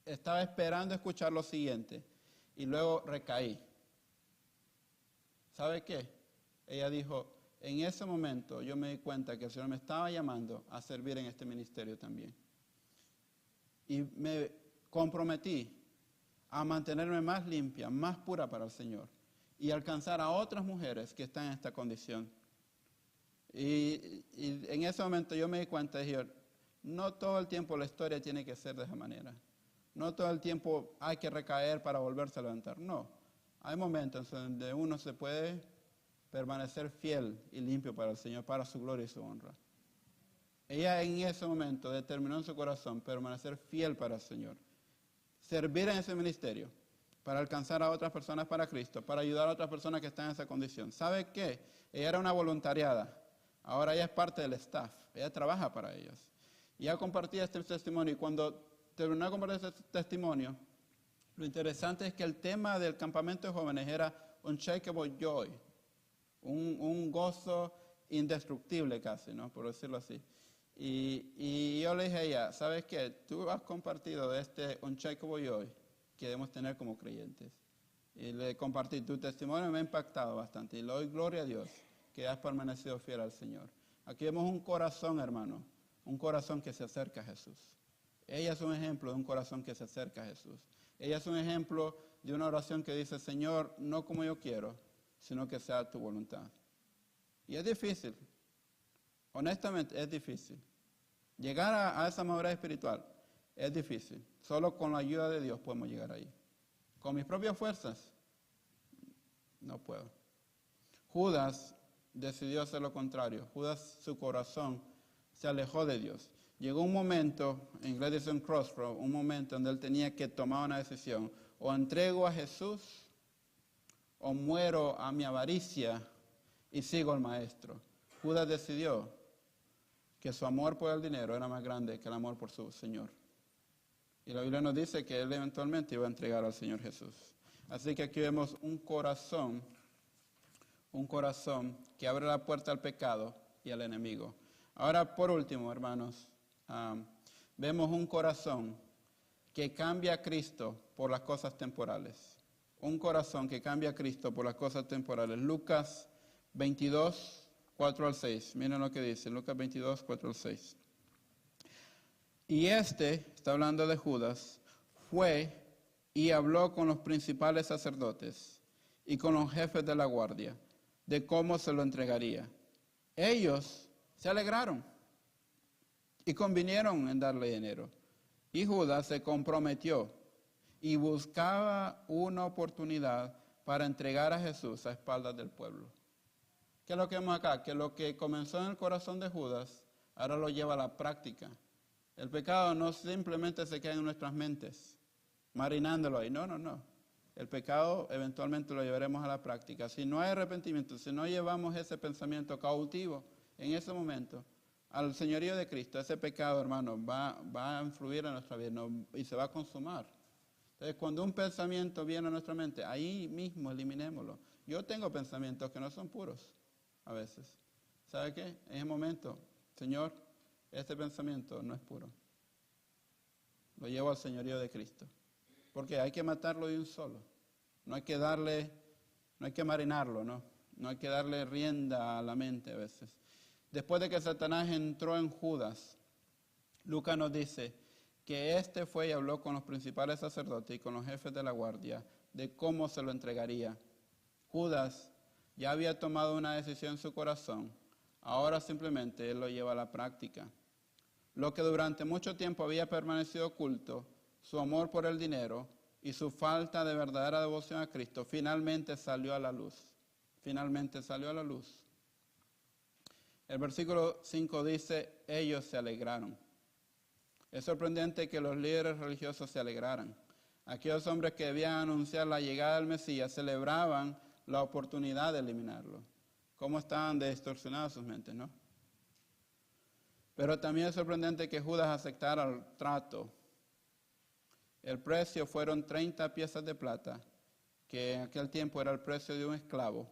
estaba esperando escuchar lo siguiente. Y luego recaí. ¿Sabe qué? Ella dijo, en ese momento yo me di cuenta que el Señor me estaba llamando a servir en este ministerio también. Y me comprometí a mantenerme más limpia, más pura para el Señor. Y alcanzar a otras mujeres que están en esta condición. Y en ese momento yo me di cuenta de que no todo el tiempo la historia tiene que ser de esa manera. No todo el tiempo hay que recaer para volverse a levantar. No. Hay momentos donde uno se puede permanecer fiel y limpio para el Señor, para su gloria y su honra. Ella en ese momento determinó en su corazón permanecer fiel para el Señor. Servir en ese ministerio para alcanzar a otras personas para Cristo, para ayudar a otras personas que están en esa condición. ¿Sabe qué? Ella era una voluntariada. Ahora ella es parte del staff. Ella trabaja para ellos. Y ella compartía este testimonio. Y cuando terminó de compartir este testimonio, lo interesante es que el tema del campamento de jóvenes era unshakable joy. Un gozo indestructible casi, ¿no? Por decirlo así. Y yo le dije a ella, ¿sabes qué? Tú has compartido de este unshakable joy que debemos tener como creyentes. Y le compartí, tu testimonio me ha impactado bastante. Y le doy gloria a Dios que has permanecido fiel al Señor. Aquí vemos un corazón, hermano, un corazón que se acerca a Jesús. Ella es un ejemplo de un corazón que se acerca a Jesús. Ella es un ejemplo de una oración que dice, Señor, no como yo quiero, sino que sea tu voluntad. Y es difícil, honestamente es difícil. Llegar a esa madurez espiritual es difícil. Solo con la ayuda de Dios podemos llegar ahí. Con mis propias fuerzas, no puedo. Judas decidió hacer lo contrario. Judas, su corazón se alejó de Dios. Llegó un momento, en inglés dice un crossroad, un momento donde él tenía que tomar una decisión. O entrego a Jesús, o muero a mi avaricia y sigo al Maestro. Judas decidió que su amor por el dinero era más grande que el amor por su Señor. Y la Biblia nos dice que él eventualmente iba a entregar al Señor Jesús. Así que aquí vemos un corazón que abre la puerta al pecado y al enemigo. Ahora, por último, hermanos, vemos un corazón que cambia a Cristo por las cosas temporales. Un corazón que cambia a Cristo por las cosas temporales. Lucas 22, 4 al 6. Miren lo que dice, Lucas 22, 4 al 6. Y está hablando de Judas, fue y habló con los principales sacerdotes y con los jefes de la guardia de cómo se lo entregaría. Ellos se alegraron y convinieron en darle dinero. Y Judas se comprometió y buscaba una oportunidad para entregar a Jesús a espaldas del pueblo. ¿Qué es lo que vemos acá? Que lo que comenzó en el corazón de Judas, ahora lo lleva a la práctica. El pecado no simplemente se queda en nuestras mentes, marinándolo ahí. No. El pecado eventualmente lo llevaremos a la práctica. Si no hay arrepentimiento, si no llevamos ese pensamiento cautivo en ese momento al señorío de Cristo, ese pecado, hermano, va a influir en nuestra vida y se va a consumar. Entonces, cuando un pensamiento viene a nuestra mente, ahí mismo eliminémoslo. Yo tengo pensamientos que no son puros a veces. ¿Sabe qué? En ese momento, Señor, este pensamiento no es puro. Lo llevo al señorío de Cristo. Porque hay que matarlo de un solo. No hay que marinarlo, ¿no? No hay que darle rienda a la mente a veces. Después de que Satanás entró en Judas, Lucas nos dice que éste fue y habló con los principales sacerdotes y con los jefes de la guardia de cómo se lo entregaría. Judas ya había tomado una decisión en su corazón, ahora simplemente él lo lleva a la práctica. Lo que durante mucho tiempo había permanecido oculto, su amor por el dinero y su falta de verdadera devoción a Cristo, finalmente salió a la luz. Finalmente salió a la luz. El versículo 5 dice, ellos se alegraron. Es sorprendente que los líderes religiosos se alegraran. Aquellos hombres que debían anunciar la llegada del Mesías celebraban la oportunidad de eliminarlo. ¿Cómo estaban distorsionadas sus mentes, no? Pero también es sorprendente que Judas aceptara el trato. El precio fueron 30 piezas de plata, que en aquel tiempo era el precio de un esclavo.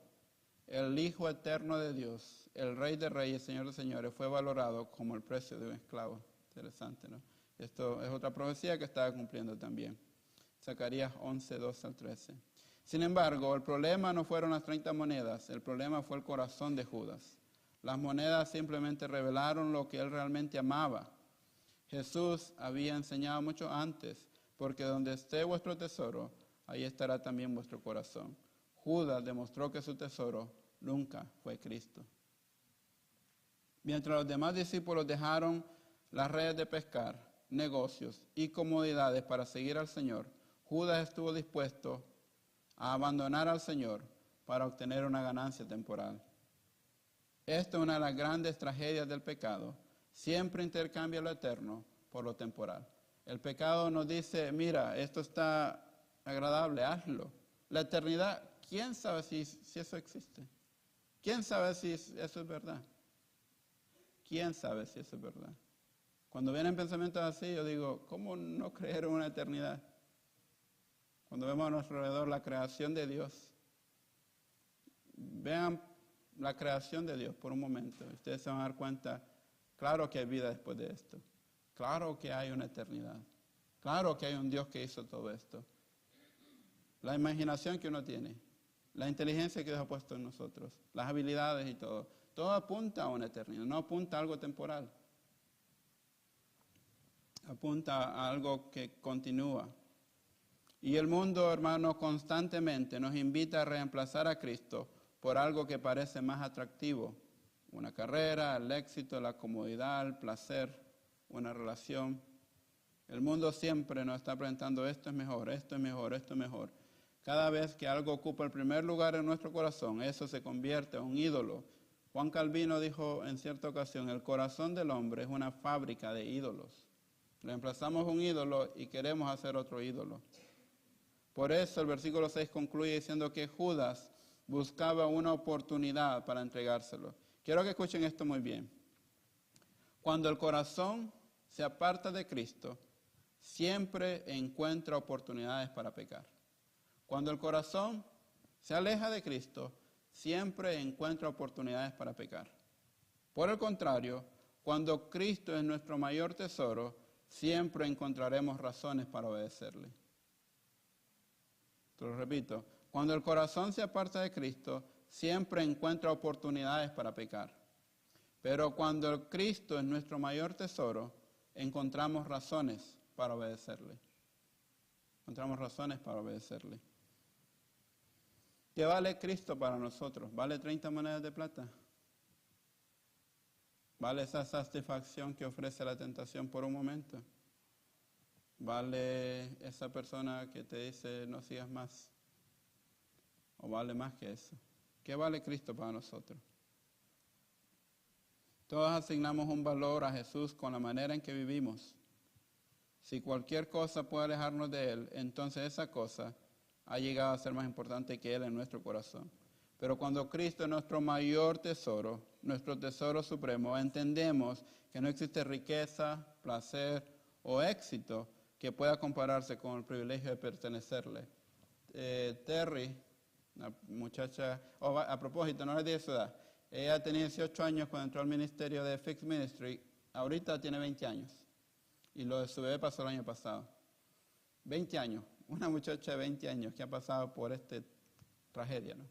El Hijo eterno de Dios, el Rey de Reyes, Señor de Señores, fue valorado como el precio de un esclavo. Interesante, ¿no? Esto es otra profecía que estaba cumpliendo también. Zacarías 11, 12 al 13. Sin embargo, el problema no fueron las 30 monedas, el problema fue el corazón de Judas. Las monedas simplemente revelaron lo que él realmente amaba. Jesús había enseñado mucho antes, porque donde esté vuestro tesoro, ahí estará también vuestro corazón. Judas demostró que su tesoro nunca fue Cristo. Mientras los demás discípulos dejaron las redes de pescar, negocios y comodidades para seguir al Señor, Judas estuvo dispuesto a abandonar al Señor para obtener una ganancia temporal. Esta es una de las grandes tragedias del pecado. Siempre intercambia lo eterno por lo temporal. El pecado nos dice, mira, esto está agradable, hazlo. La eternidad, ¿quién sabe si eso existe? ¿Quién sabe si eso es verdad? ¿Quién sabe si eso es verdad? Cuando vienen pensamientos así, yo digo, ¿cómo no creer en una eternidad? Cuando vemos a nuestro alrededor la creación de Dios, vean la creación de Dios por un momento. Ustedes se van a dar cuenta, claro que hay vida después de esto. Claro que hay una eternidad. Claro que hay un Dios que hizo todo esto. La imaginación que uno tiene, la inteligencia que Dios ha puesto en nosotros, las habilidades y todo apunta a una eternidad, no apunta a algo temporal. Apunta a algo que continúa. Y el mundo, hermano, constantemente nos invita a reemplazar a Cristo por algo que parece más atractivo. Una carrera, el éxito, la comodidad, el placer, una relación. El mundo siempre nos está presentando esto es mejor, esto es mejor, esto es mejor. Cada vez que algo ocupa el primer lugar en nuestro corazón, eso se convierte en un ídolo. Juan Calvino dijo en cierta ocasión, el corazón del hombre es una fábrica de ídolos. Reemplazamos un ídolo y queremos hacer otro ídolo. Por eso el versículo 6 concluye diciendo que Judas buscaba una oportunidad para entregárselo. Quiero que escuchen esto muy bien. Cuando el corazón se aparta de Cristo, siempre encuentra oportunidades para pecar. Cuando el corazón se aleja de Cristo, siempre encuentra oportunidades para pecar. Por el contrario, cuando Cristo es nuestro mayor tesoro, siempre encontraremos razones para obedecerle. Te lo repito, cuando el corazón se aparta de Cristo, siempre encuentra oportunidades para pecar. Pero cuando Cristo es nuestro mayor tesoro, encontramos razones para obedecerle. Encontramos razones para obedecerle. ¿Qué vale Cristo para nosotros? ¿Vale 30 monedas de plata? ¿Vale esa satisfacción que ofrece la tentación por un momento? ¿Vale esa persona que te dice no sigas más? ¿O vale más que eso? ¿Qué vale Cristo para nosotros? Todos asignamos un valor a Jesús con la manera en que vivimos. Si cualquier cosa puede alejarnos de Él, entonces esa cosa ha llegado a ser más importante que Él en nuestro corazón. Pero cuando Cristo es nuestro mayor tesoro, nuestro tesoro supremo, entendemos que no existe riqueza, placer o éxito que pueda compararse con el privilegio de pertenecerle. Terry, una muchacha, a propósito, no le dije su edad, ella tenía 18 años cuando entró al ministerio de Fixed Ministry, ahorita tiene 20 años. Y lo de su bebé pasó el año pasado. 20 años, una muchacha de 20 años que ha pasado por esta tragedia, ¿no?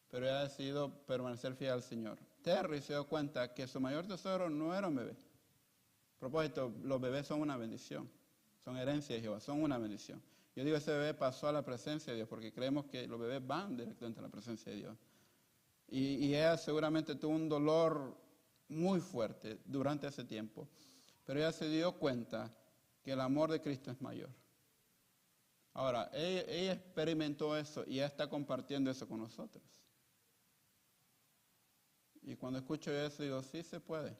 Pero ella ha decidido permanecer fiel al Señor. Terry se dio cuenta que su mayor tesoro no era un bebé. A propósito, los bebés son una bendición, son herencia de Jehová, son una bendición. Yo digo, ese bebé pasó a la presencia de Dios porque creemos que los bebés van directamente a la presencia de Dios. Y ella seguramente tuvo un dolor muy fuerte durante ese tiempo. Pero ella se dio cuenta que el amor de Cristo es mayor. Ahora, ella experimentó eso y ella está compartiendo eso con nosotros. Y cuando escucho eso digo, sí se puede.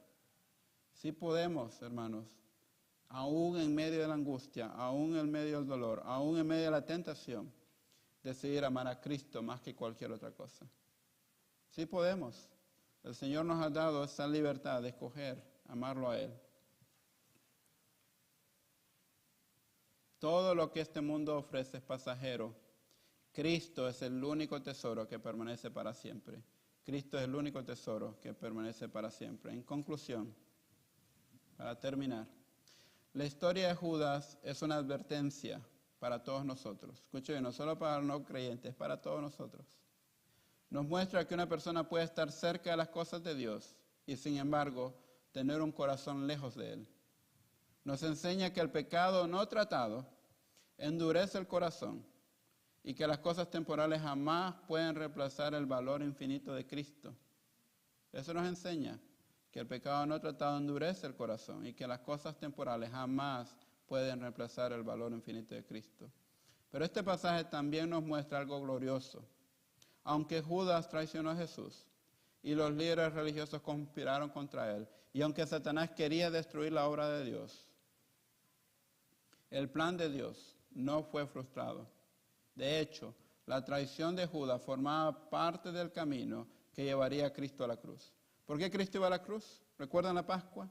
Sí podemos, hermanos, aún en medio de la angustia, aún en medio del dolor, aún en medio de la tentación, decidir amar a Cristo más que cualquier otra cosa. Sí podemos. El Señor nos ha dado esa libertad de escoger amarlo a Él. Todo lo que este mundo ofrece es pasajero. Cristo es el único tesoro que permanece para siempre. Cristo es el único tesoro que permanece para siempre. En conclusión, para terminar, la historia de Judas es una advertencia para todos nosotros. Escuchen, no solo para los no creyentes, para todos nosotros. Nos muestra que una persona puede estar cerca de las cosas de Dios y sin embargo tener un corazón lejos de Él. Nos enseña que el pecado no tratado endurece el corazón y que las cosas temporales jamás pueden reemplazar el valor infinito de Cristo. Eso nos enseña que el pecado no tratado endurece el corazón y que las cosas temporales jamás pueden reemplazar el valor infinito de Cristo. Pero este pasaje también nos muestra algo glorioso. Aunque Judas traicionó a Jesús y los líderes religiosos conspiraron contra él, y aunque Satanás quería destruir la obra de Dios, el plan de Dios no fue frustrado. De hecho, la traición de Judas formaba parte del camino que llevaría a Cristo a la cruz. ¿Por qué Cristo iba a la cruz? ¿Recuerdan la Pascua?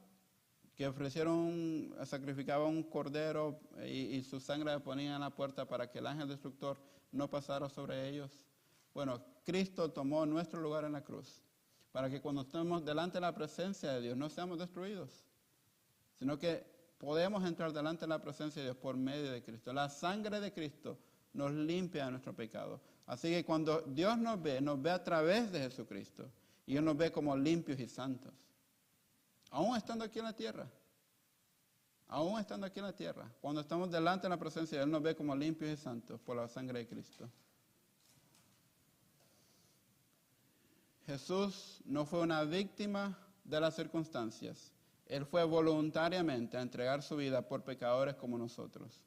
Que sacrificaban un cordero y su sangre la ponían en la puerta para que el ángel destructor no pasara sobre ellos. Bueno, Cristo tomó nuestro lugar en la cruz para que cuando estemos delante de la presencia de Dios no seamos destruidos, sino que podemos entrar delante de la presencia de Dios por medio de Cristo. La sangre de Cristo nos limpia de nuestro pecado. Así que cuando Dios nos ve a través de Jesucristo y Él nos ve como limpios y santos. Aún estando aquí en la tierra. Aún estando aquí en la tierra. Cuando estamos delante de la presencia de Él nos ve como limpios y santos por la sangre de Cristo. Jesús no fue una víctima de las circunstancias. Él fue voluntariamente a entregar su vida por pecadores como nosotros.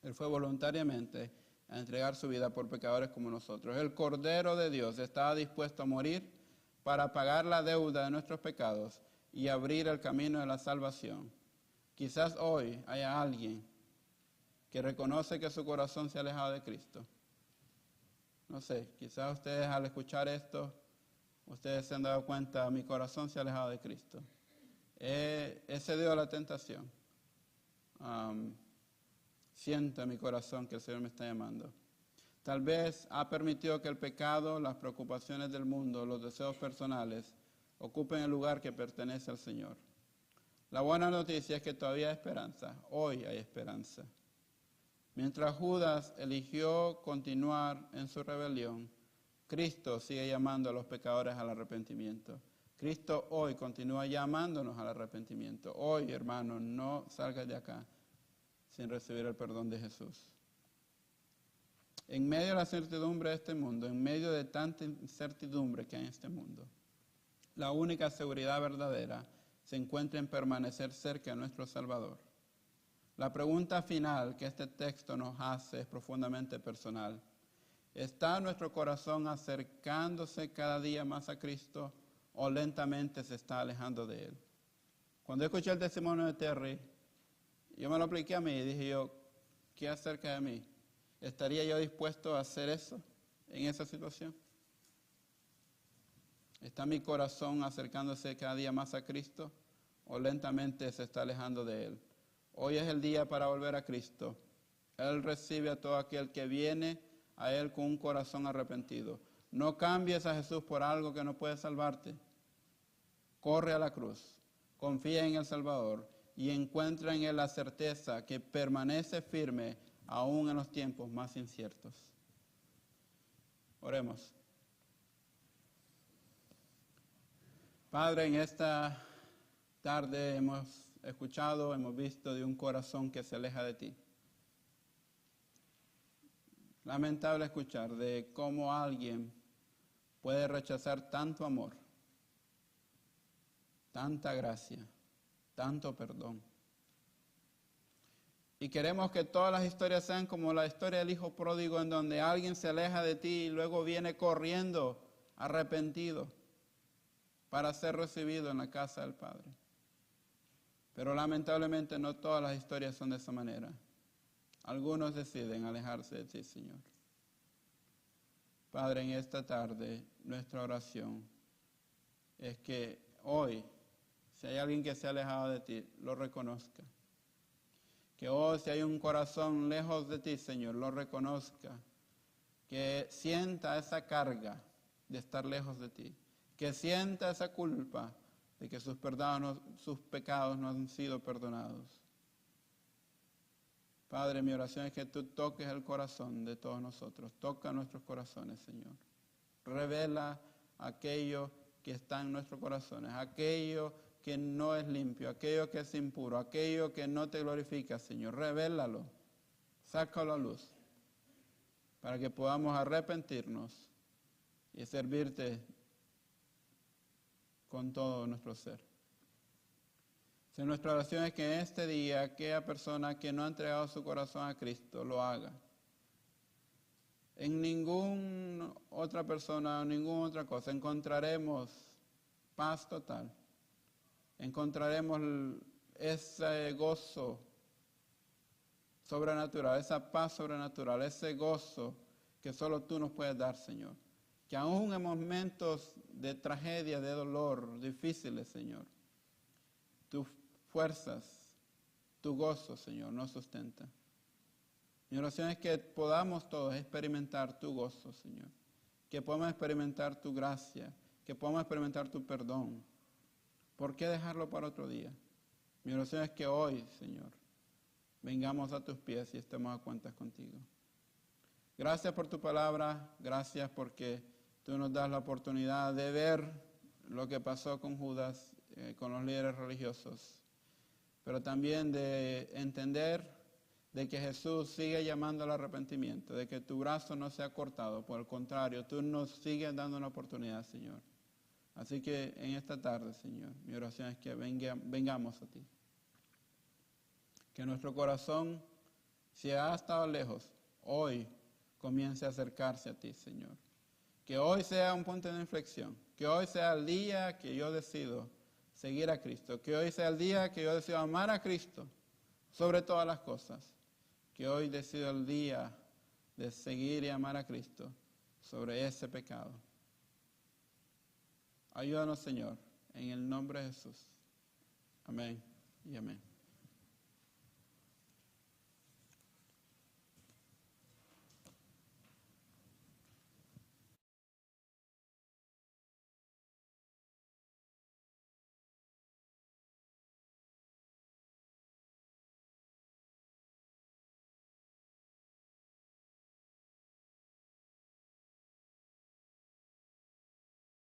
Él fue voluntariamente a entregar su vida por pecadores como nosotros. El Cordero de Dios estaba dispuesto a morir para pagar la deuda de nuestros pecados y abrir el camino de la salvación. Quizás hoy haya alguien que reconoce que su corazón se ha alejado de Cristo. No sé, quizás ustedes al escuchar esto, ustedes se han dado cuenta, mi corazón se ha alejado de Cristo. He cedido a la tentación. Siento en mi corazón que el Señor me está llamando. Tal vez ha permitido que el pecado, las preocupaciones del mundo, los deseos personales, ocupen el lugar que pertenece al Señor. La buena noticia es que todavía hay esperanza. Hoy hay esperanza. Mientras Judas eligió continuar en su rebelión, Cristo sigue llamando a los pecadores al arrepentimiento. Cristo hoy continúa llamándonos al arrepentimiento. Hoy, hermanos, no salgas de acá sin recibir el perdón de Jesús. En medio de la certidumbre de este mundo, en medio de tanta incertidumbre que hay en este mundo, la única seguridad verdadera se encuentra en permanecer cerca de nuestro Salvador. La pregunta final que este texto nos hace es profundamente personal. ¿Está nuestro corazón acercándose cada día más a Cristo o lentamente se está alejando de Él? Cuando escuché el testimonio de Terry, yo me lo apliqué a mí y dije yo, ¿qué acerca de mí? ¿Estaría yo dispuesto a hacer eso en esa situación? ¿Está mi corazón acercándose cada día más a Cristo o lentamente se está alejando de Él? Hoy es el día para volver a Cristo. Él recibe a todo aquel que viene a Él con un corazón arrepentido. No cambies a Jesús por algo que no puede salvarte. Corre a la cruz, confía en el Salvador y encuentra en Él la certeza que permanece firme aún en los tiempos más inciertos. Oremos. Padre, en esta tarde hemos escuchado, hemos visto de un corazón que se aleja de ti. Lamentable escuchar de cómo alguien puede rechazar tanto amor, tanta gracia, tanto perdón. Y queremos que todas las historias sean como la historia del hijo pródigo, en donde alguien se aleja de ti y luego viene corriendo arrepentido para ser recibido en la casa del Padre. Pero lamentablemente no todas las historias son de esa manera. Algunos deciden alejarse de ti, Señor. Padre, en esta tarde nuestra oración es que hoy, si hay alguien que se ha alejado de ti, lo reconozca. Que hoy, si hay un corazón lejos de ti, Señor, lo reconozca. Que sienta esa carga de estar lejos de ti. Que sienta esa culpa de que sus pecados no han sido perdonados. Padre, mi oración es que tú toques el corazón de todos nosotros. Toca nuestros corazones, Señor. Revela aquello que está en nuestros corazones, aquello que no es limpio, aquello que es impuro, aquello que no te glorifica, Señor. Revélalo, sácalo a luz, para que podamos arrepentirnos y servirte con todo nuestro ser. Si nuestra oración es que en este día aquella persona que no ha entregado su corazón a Cristo lo haga. En ninguna otra persona o ninguna otra cosa encontraremos paz total. Encontraremos ese gozo sobrenatural, esa paz sobrenatural, ese gozo que solo tú nos puedes dar, Señor. Que aún en momentos de tragedia, de dolor, difíciles, Señor, tus fuerzas, tu gozo, Señor, nos sustenta. Mi oración es que podamos todos experimentar tu gozo, Señor. Que podamos experimentar tu gracia, que podamos experimentar tu perdón. ¿Por qué dejarlo para otro día? Mi oración es que hoy, Señor, vengamos a tus pies y estemos a cuentas contigo. Gracias por tu palabra, gracias porque tú nos das la oportunidad de ver lo que pasó con Judas, con los líderes religiosos, pero también de entender de que Jesús sigue llamando al arrepentimiento, de que tu brazo no se ha cortado, por el contrario, tú nos sigues dando una oportunidad, Señor. Así que en esta tarde, Señor, mi oración es que vengamos a ti. Que nuestro corazón, si ha estado lejos, hoy comience a acercarse a ti, Señor. Que hoy sea un punto de inflexión. Que hoy sea el día que yo decido seguir a Cristo. Que hoy sea el día que yo decido amar a Cristo sobre todas las cosas. Que hoy decido el día de seguir y amar a Cristo sobre ese pecado. Ayúdanos, Señor, en el nombre de Jesús. Amén y amén.